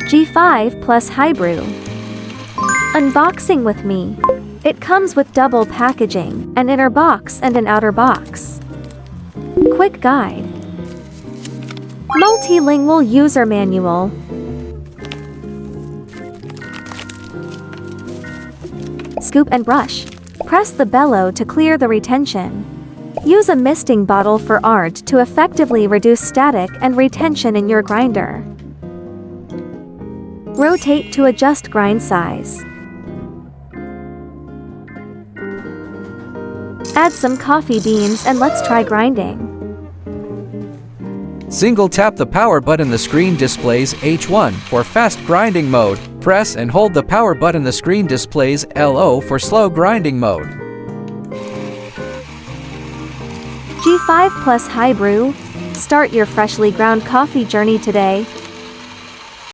G5 Plus HiBREW. Unboxing with me. It comes with double packaging, an inner box and an outer box. Quick guide. Multilingual user manual. Scoop and brush. Press the bellow to clear the retention. Use a misting bottle for art to effectively reduce static and retention in your grinder. Rotate to adjust grind size. Add some coffee beans and let's try grinding. Single tap the power button. The screen displays H1 for fast grinding mode. Press and hold the power button. The screen displays LO for slow grinding mode. G5 Plus HiBREW. Start your freshly ground coffee journey today.